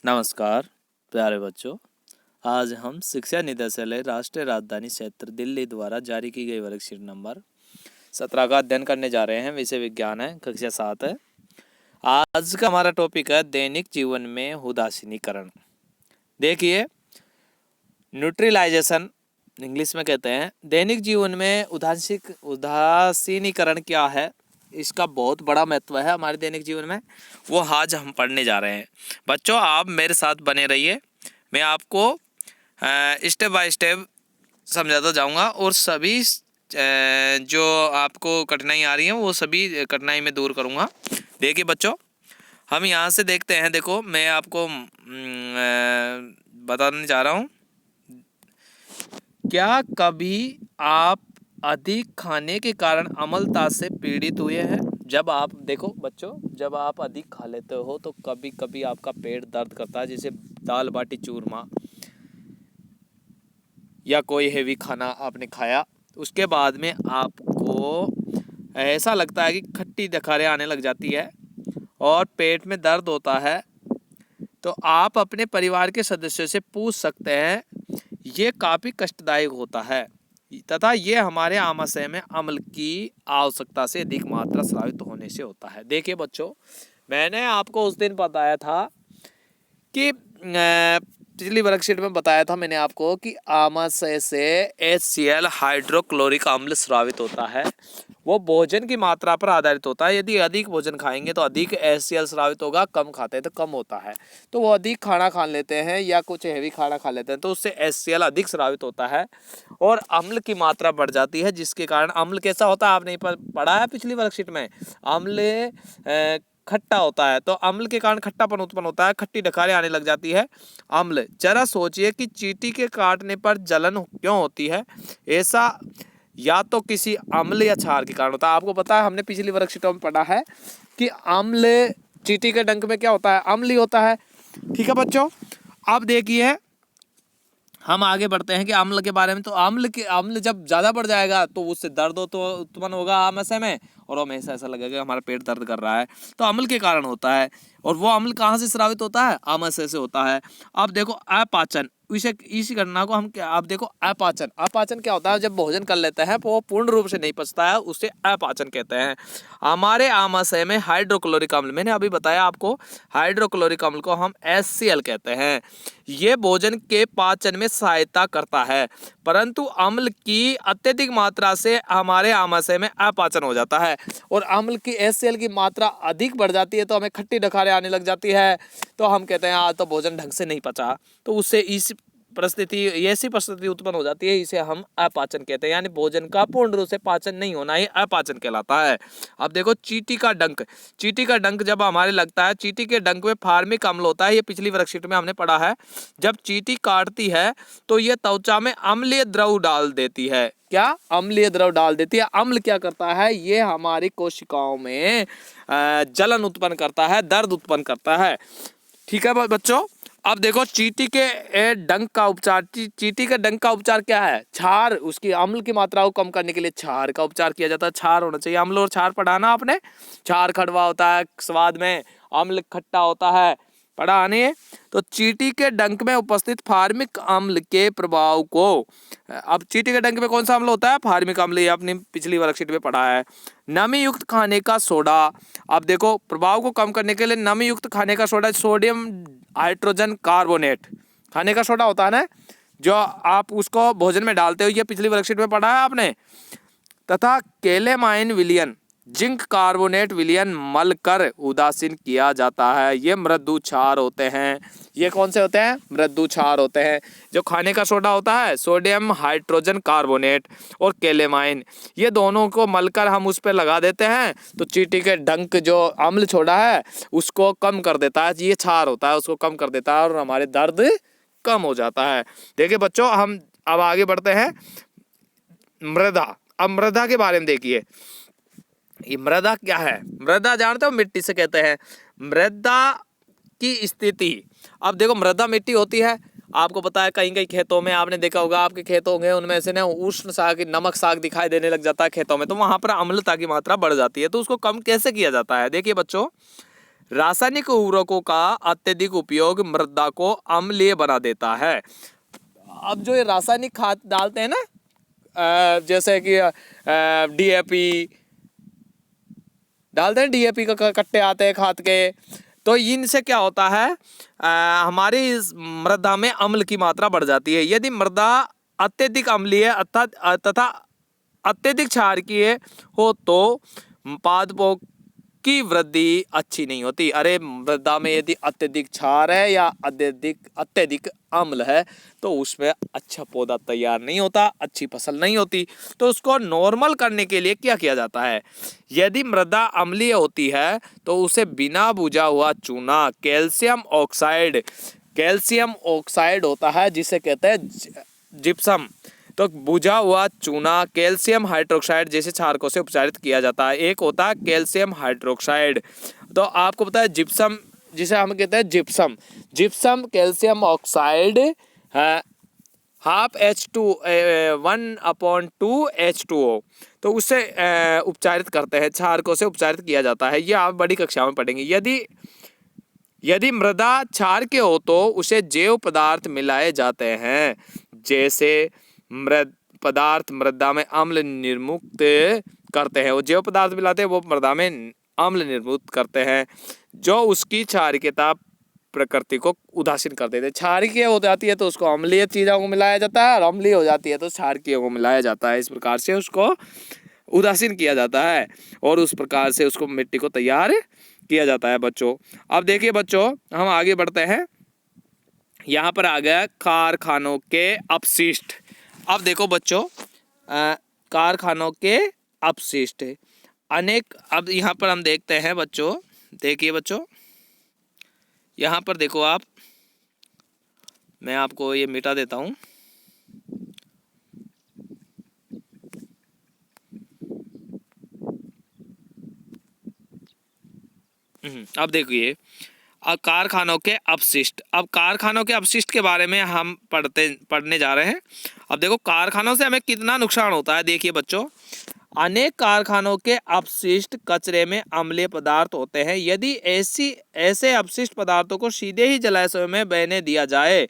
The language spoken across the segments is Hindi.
नमस्कार प्यारे बच्चों, आज हम शिक्षा निदेशालय राष्ट्रीय राजधानी क्षेत्र दिल्ली द्वारा जारी की गई वर्कशीट नंबर 17 का अध्ययन करने जा रहे हैं। विषय विज्ञान है, कक्षा 7 है। आज का हमारा टॉपिक है दैनिक जीवन में उदासीनीकरण। देखिए, न्यूट्रलाइजेशन इंग्लिश में कहते हैं। दैनिक जीवन में उदासीनीकरण क्या है, इसका बहुत बड़ा महत्व है हमारे दैनिक जीवन में, वो आज हम पढ़ने जा रहे हैं। बच्चों, आप मेरे साथ बने रहिए, मैं आपको स्टेप बाय स्टेप समझाता जाऊंगा और सभी जो आपको कठिनाई आ रही है वो सभी कठिनाई में दूर करूंगा। देखिए बच्चों, हम यहाँ से देखते हैं। देखो, मैं आपको बताने जा रहा हूँ। क्या कभी आप अधिक खाने के कारण अम्लता से पीड़ित हुए हैं? जब आप देखो बच्चों, जब आप अधिक खा लेते हो तो कभी कभी आपका पेट दर्द करता है, जैसे दाल बाटी चूरमा या कोई हेवी खाना आपने खाया, उसके बाद में आपको ऐसा लगता है कि खट्टी डकारें आने लग जाती है और पेट में दर्द होता है। तो आप अपने परिवार के सदस्यों से पूछ सकते हैं, ये काफ़ी कष्टदायक होता है तथा ये हमारे आमाशय में अम्ल की आवश्यकता से अधिक मात्रा स्रावित होने से होता है। देखिए बच्चों, मैंने आपको उस दिन बताया था कि पिछली वर्कशीट में बताया था मैंने आपको कि आमाशय से HCl हाइड्रोक्लोरिक अम्ल स्रावित होता है। वो भोजन की मात्रा पर आधारित होता है। यदि अधिक भोजन खाएंगे तो अधिक HCl स्रावित होगा, कम खाते हैं तो कम होता है। तो वो अधिक खाना खा लेते हैं या कुछ हेवी खाना खा लेते हैं तो उससे HCl अधिक स्रावित होता है और अम्ल की मात्रा बढ़ जाती है, जिसके कारण अम्ल कैसा होता है आपने पढ़ा है पिछली वर्कशीट में। अम्ल खट्टा होता है, तो अम्ल के कारण खट्टापन उत्पन्न होता है, खट्टी डकारें आने लग जाती है। अम्ल, जरा सोचिए कि चींटी के काटने पर जलन क्यों होती है? ऐसा या तो किसी अम्ल या क्षार के कारण होता है। आपको पता है, हमने पिछली वर्कशीटों में पढ़ा है कि अम्ल, चींटी के डंक में क्या होता है? अम्ल ही होता है। ठीक है बच्चों, अब देखिए हम आगे बढ़ते हैं कि अम्ल के बारे में। तो अम्ल जब ज़्यादा बढ़ जाएगा तो उससे दर्द तो उत्पन्न होगा आमाशय में, और हमेशा ऐसा लगेगा हमारा पेट दर्द कर रहा है। तो अम्ल के कारण होता है, और वो अम्ल कहाँ से स्रावित होता है? आमाशय से होता है। अब देखो अपाचन, इस घटना को हम क्या, अब देखो अपाचन क्या होता है? जब भोजन कर लेते हैं तो वो पूर्ण रूप से नहीं पचता है, उसे अपाचन कहते हैं। हमारे आमाशय में हाइड्रोक्लोरिक अम्ल, मैंने अभी बताया आपको, हाइड्रोक्लोरिक अम्ल को हम HCl कहते हैं। ये भोजन के पाचन में सहायता करता है, परंतु अम्ल की अत्यधिक मात्रा से हमारे आमाशय में अपाचन हो जाता है और अम्ल की HCl की मात्रा अधिक बढ़ जाती है तो हमें खट्टी डकारें आने लग जाती है। तो हम कहते हैं आज तो भोजन ढंग से नहीं पचा, तो उससे ऐसी परिस्थिति उत्पन्न हो जाती है, इसे हम अपाचन कहते हैं। यानी भोजन का पूर्ण रूप से पाचन नहीं होना ही अपाचन कहलाता है। अब देखो चींटी का डंक जब हमारे लगता है, चींटी के डंक में फार्मिक अम्ल होता है। ये पिछली वर्कशीट में हमने पढ़ा है। जब चींटी काटती है तो ये त्वचा में अम्लीय द्रव डाल देती है। क्या? अम्लीय द्रव डाल देती है। अम्ल क्या करता है? ये हमारी कोशिकाओं में जलन उत्पन्न करता है, दर्द उत्पन्न करता है। ठीक है बच्चों, अब देखो चींटी के डंक का उपचार क्या है? क्षार, उसकी अम्ल की मात्रा को कम करने के लिए क्षार का उपचार किया जाता है। क्षार होना चाहिए, अम्ल और क्षार पढ़ा ना आपने। क्षार कड़वा होता है स्वाद में, अम्ल खट्टा होता है, पढ़ा नहीं? तो चींटी के डंक में उपस्थित फार्मिक अम्ल के प्रभाव को, अब चींटी के डंक में कौन सा अम्ल होता है? फार्मिक अम्ल, ये आपने पिछली वर्कशीट में पढ़ा है। नमी युक्त खाने का सोडा, अब देखो प्रभाव को कम करने के लिए नमी युक्त खाने का सोडा, सोडियम हाइड्रोजन कार्बोनेट खाने का सोडा होता है ना, जो आप उसको भोजन में डालते हो, ये पिछली वर्कशीट में पढ़ा है आपने। तथा केलेमाइन विलियन, जिंक कार्बोनेट विलियन मल कर उदासीन किया जाता है। ये मृदु क्षार होते हैं। ये कौन से होते हैं? मृदु क्षार होते हैं। जो खाने का सोडा होता है, सोडियम हाइड्रोजन कार्बोनेट और केलेमाइन, ये दोनों को मलकर हम उस पर लगा देते हैं तो चींटी के डंक जो अम्ल छोड़ा है उसको कम कर देता है। ये क्षार होता है, उसको कम कर देता है और हमारे दर्द कम हो जाता है। देखिए बच्चों, हम अब आगे बढ़ते हैं। मृदा, अब मृदा के बारे में देखिए। ये मृदा क्या है? मृदा जानते हो, मिट्टी से कहते हैं। मृदा की स्थिति, अब देखो मृदा मिट्टी होती है, आपको पता है कहीं कहीं खेतों में आपने देखा होगा, आपके खेत होंगे उनमें से ना उष्ण साग, नमक साग दिखाई देने लग जाता है खेतों में, तो वहां पर अम्लता की मात्रा बढ़ जाती है। तो उसको कम कैसे किया जाता है? देखिए बच्चों, रासायनिक उर्वरकों का अत्यधिक उपयोग मृदा को अम्लीय बना देता है। अब जो ये रासायनिक खाद डालते हैं ना, जैसे कि डीएपी डालते हैं, डीएपी का कट्टे आते हैं खाद के, तो इनसे क्या होता है, हमारी इस मृदा में अम्ल की मात्रा बढ़ जाती है। यदि मृदा अत्यधिक अम्लीय तथा अत्यधिक क्षारकीय हो तो पादपों की वृद्धि अच्छी नहीं होती। अरे मृदा में यदि अत्यधिक क्षार है या अत्यधिक अम्ल है तो उसमें अच्छा पौधा तैयार नहीं होता, अच्छी फसल नहीं होती। तो उसको नॉर्मल करने के लिए क्या किया जाता है, यदि मृदा अम्लीय होती है तो उसे बिना बुझा हुआ चूना, कैल्शियम ऑक्साइड होता है जिसे कहते हैं जिप्सम, तो बुझा हुआ चूना कैल्शियम हाइड्रोक्साइड जैसे क्षारकों से उपचारित किया जाता है। एक होता है कैल्शियम हाइड्रोक्साइड, तो आपको पता है जिप्सम जिसे हम कहते हैं जिप्सम कैल्शियम ऑक्साइड है हाफ H2 1/2 H2O, तो उससे उपचारित करते हैं, क्षारकों से उपचारित किया जाता है। ये आप बड़ी कक्षा में पढ़ेंगे। यदि मृदा क्षार के हो तो उसे जैव पदार्थ मिलाए जाते हैं, जैसे पदार्थ मृदा में अम्ल निर्मुक्त करते हैं। वो जैव पदार्थ मिलाते हैं, वो मृदा में अम्ल निर्मुक्त करते हैं जो उसकी क्षारीयता प्रकृति को उदासीन कर देते हैं। क्षारीय हो जाती है तो उसको अम्लीय चीजों को मिलाया जाता है, और अम्लीय हो जाती है तो क्षारीय को मिलाया जाता है। इस प्रकार से उसको उदासीन किया जाता है और उस प्रकार से उसको मिट्टी को तैयार किया जाता है बच्चों। अब देखिए बच्चों, हम आगे बढ़ते हैं। यहाँ पर आ गया कारखानों के अपशिष्ट। अब देखो बच्चों, कारखानों के अपशिष्ट अनेक, अब यहाँ पर हम देखते हैं बच्चों, देखिए बच्चों यहाँ पर देखो आप, मैं आपको ये मिटा देता हूँ। अब देखिए कारखानों के अपशिष्ट। अब कारखानों के अपशिष्ट के बारे में हम पढ़ने जा रहे हैं। अब देखो कारखानों से हमें कितना नुकसान होता है। देखिए बच्चों, अनेक कारखानों के अपशिष्ट कचरे में अम्लीय पदार्थ होते हैं। यदि ऐसे अपशिष्ट पदार्थों को सीधे ही जलाशयों में बहने दिया जाए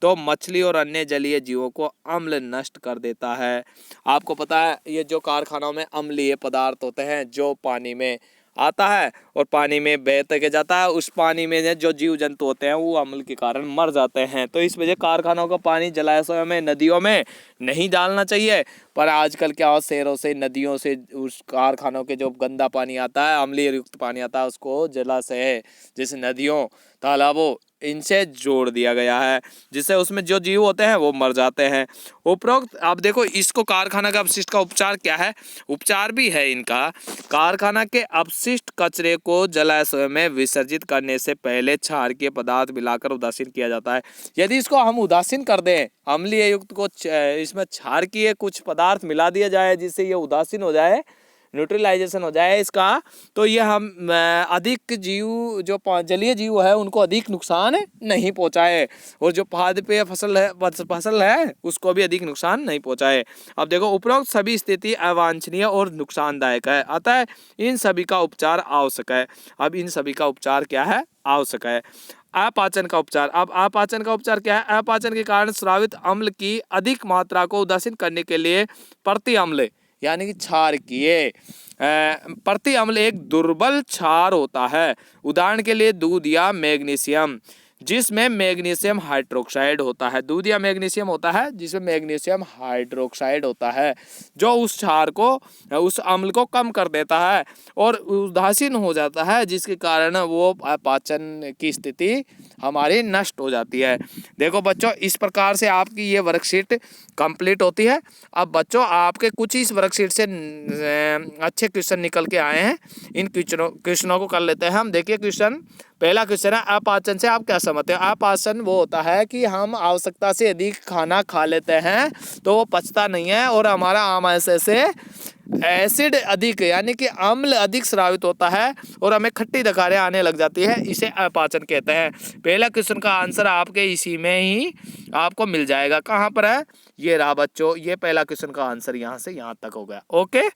तो मछली और अन्य जलीय जीवों को अम्ल नष्ट कर देता है। आपको पता है ये जो कारखानों में अम्लीय पदार्थ होते हैं जो पानी में आता है और पानी में बह के जाता है, उस पानी में जो जीव जंतु होते हैं वो अम्ल के कारण मर जाते हैं। तो इस वजह कारखानों का पानी जलाशयों में, नदियों में नहीं डालना चाहिए। पर आजकल क्या हो, शहरों से, नदियों से उस कारखानों के जो गंदा पानी आता है, अम्लीय युक्त पानी आता है, उसको जलाशय जैसे नदियों, तालाबों, इनसे जोड़ दिया गया है, जिससे उसमें जो जीव होते हैं वो मर जाते हैं। उपरोक्त आप देखो, इसको कारखाना का अपशिष्ट का उपचार क्या है, उपचार भी है इनका। कारखाना के अपशिष्ट कचरे को जलाशय में विसर्जित करने से पहले क्षारकीय पदार्थ मिलाकर उदासीन किया जाता है। यदि इसको हम उदासीन कर दें, अम्लीय युक्त को इसमें क्षारकीय कुछ पदार्थ मिला दिया जाए जिससे ये उदासीन हो जाए, न्यूट्रलाइजेशन हो जाए इसका, तो ये हम अधिक जीव जो जलीय जीव है उनको अधिक नुकसान नहीं पहुंचाए, और जो पाद पे फसल है उसको भी अधिक नुकसान नहीं पहुंचाए। अब देखो, उपरोक्त सभी स्थिति अवांछनीय और नुकसानदायक है, अतः इन सभी का उपचार आवश्यक है। अब इन सभी का उपचार क्या है, आवश्यक है। अपाचन का उपचार। अब अपाचन का उपचार क्या है, अपाचन के कारण स्रावित अम्ल की अधिक मात्रा को उदासीन करने के लिए प्रति अम्ल यानी कि क्षारकीय प्रति अम्ल एक दुर्बल क्षार होता है। उदाहरण के लिए दूध या मैग्नीशियम, जिसमें मैग्नीशियम हाइड्रोक्साइड होता है। दूध या मैग्नीशियम होता है जिसमें मैग्नीशियम हाइड्रोक्साइड होता है, जो उस क्षार को, उस अम्ल को कम कर देता है और उदासीन हो जाता है, जिसके कारण वो पाचन की स्थिति हमारी नष्ट हो जाती है। देखो बच्चों, इस प्रकार से आपकी ये वर्कशीट कंप्लीट होती है। अब बच्चों, आपके कुछ इस वर्कशीट से अच्छे क्वेश्चन निकल के आए हैं, इन क्वेश्चनों को कर लेते हैं हम। देखिए क्वेश्चन, पहला क्वेश्चन है, अपाचन से आप क्या समझते हैं। अपाचन वो होता है कि हम आवश्यकता से अधिक खाना खा लेते हैं तो वो पचता नहीं है और हमारा आमाशय से एसिड अधिक यानी कि अम्ल अधिक स्रावित होता है और हमें खट्टी दकारें आने लग जाती है, इसे अपाचन कहते हैं। पहला क्वेश्चन का आंसर आपके इसी में ही आपको मिल जाएगा। कहाँ पर है, ये रहा बच्चों, ये पहला क्वेश्चन का आंसर यहाँ से यहाँ तक हो गया। ओके,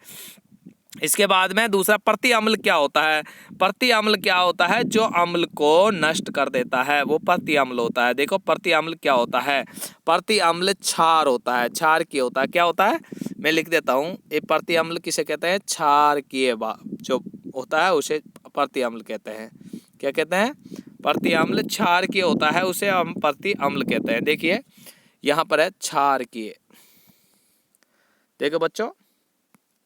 इसके बाद में दूसरा प्रति अम्ल क्या होता है। प्रति अम्ल क्या होता है, जो अम्ल को नष्ट कर देता है वो प्रति अम्ल होता है। देखो प्रति अम्ल क्या होता है, प्रति अम्ल क्षार होता है, क्षारकीय होता है। क्या होता है, मैं लिख देता हूँ, ये प्रति अम्ल किसे कहते हैं, क्षारकीय जो होता है उसे प्रति अम्ल कहते हैं। क्या कहते हैं, प्रति अम्ल। क्षारकीय होता है उसे हम प्रति अम्ल कहते हैं। देखिए यहाँ पर है क्षारकीय, देखो बच्चों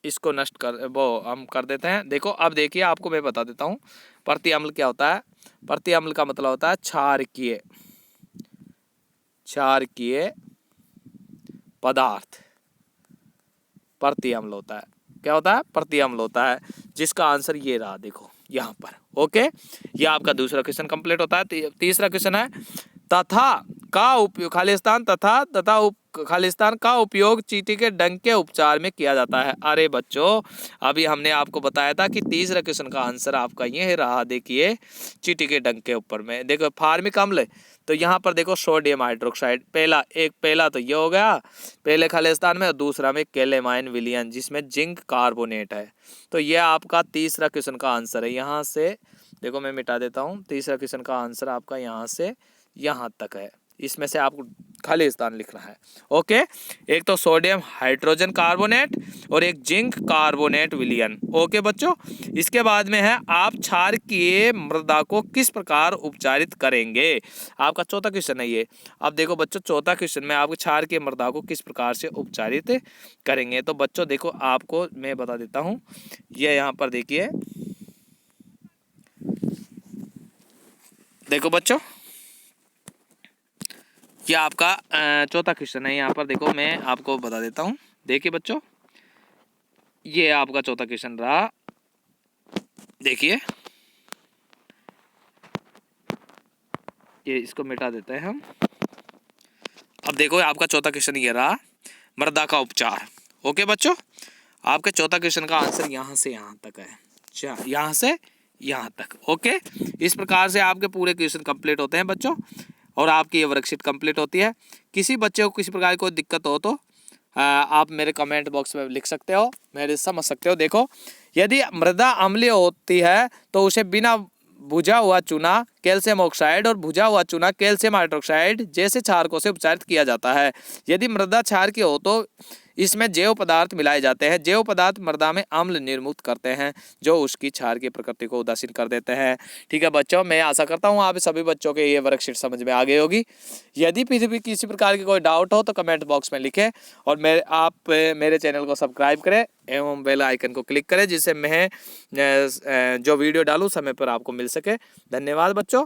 इसको नष्ट कर वो हम कर देते हैं। देखो अब देखिए आपको मैं बता देता हूँ प्रति अम्ल क्या होता है। प्रति अम्ल का मतलब होता है क्षारकीय, क्षारकीय पदार्थ प्रति अम्ल होता है। क्या होता है, प्रति अम्ल होता है, जिसका आंसर ये रहा देखो यहाँ पर। ओके, ये आपका दूसरा क्वेश्चन कंप्लीट होता है। तीसरा क्वेश्चन है तथा का उपयोग, खालिस्तान तथा खालिस्तान का उपयोग चींटी के डंक के उपचार में किया जाता है। अरे बच्चों अभी हमने आपको बताया था कि तीसरा क्वेश्चन का आंसर आपका ये रहा। देखिए चींटी के डंक के ऊपर में देखो फार्मिक अम्ल, तो यहाँ पर देखो सोडियम हाइड्रोक्साइड, पहला तो ये हो गया पहले खालिस्तान में, और दूसरा में कैलेमाइन विलियन जिसमें जिंक कार्बोनेट है। तो ये आपका तीसरा क्वेश्चन का आंसर है। यहाँ से देखो मैं मिटा देता हूँ, तीसरा क्वेश्चन का आंसर आपका यहाँ से यहाँ तक है, इसमें से आपको खालिस्तान लिखना है। ओके, एक तो सोडियम हाइड्रोजन कार्बोनेट और एक जिंक कार्बोनेट विलियन। ओके बच्चों, इसके बाद में है आप क्षारकीय मृदा को किस प्रकार उपचारित करेंगे। आपका चौथा क्वेश्चन है ये। अब देखो बच्चों चौथा क्वेश्चन में आप क्षारकीय मृदा को किस प्रकार से उपचारित करेंगे। तो बच्चों देखो आपको मैं बता देता हूँ, ये यहाँ पर देखिए, देखो बच्चों ये आपका चौथा क्वेश्चन है। यहाँ पर देखो मैं आपको बता देता हूँ, देखिए बच्चों ये आपका चौथा क्वेश्चन रहा। देखिए ये इसको मिटा देते हैं हम। अब देखो आपका चौथा क्वेश्चन ये रहा, मृदा का उपचार। ओके बच्चों, आपके चौथा क्वेश्चन का आंसर यहाँ से यहाँ तक है, यहाँ से यहाँ तक। ओके, इस प्रकार से आपके पूरे क्वेश्चन कंप्लीट होते हैं बच्चों, और आपकी ये वर्कशीट कंप्लीट होती है। किसी बच्चे को किसी प्रकार की कोई दिक्कत हो तो आप मेरे कमेंट बॉक्स में लिख सकते हो, मेरे समझ सकते हो। देखो यदि मृदा अम्लीय होती है तो उसे बिना भुजा हुआ चूना कैल्शियम ऑक्साइड और भुजा हुआ चूना कैल्शियम हाइड्रोक्साइड जैसे क्षारकों से उपचारित किया जाता है। यदि मृदा क्षार की हो तो इसमें जैव पदार्थ मिलाए जाते हैं। जैव पदार्थ मृदा में अम्ल निर्मुक्त करते हैं जो उसकी क्षार की प्रकृति को उदासीन कर देते हैं। ठीक है बच्चों, मैं आशा करता हूँ आप सभी बच्चों के ये वर्कशीट समझ में आ गई होगी। यदि फिर भी किसी प्रकार की कोई डाउट हो तो कमेंट बॉक्स में लिखें, और आप मेरे चैनल को सब्सक्राइब करें एवं बेल आइकन को क्लिक करें, जिससे मैं जो वीडियो डालूँ समय पर आपको मिल सके। धन्यवाद बच्चों।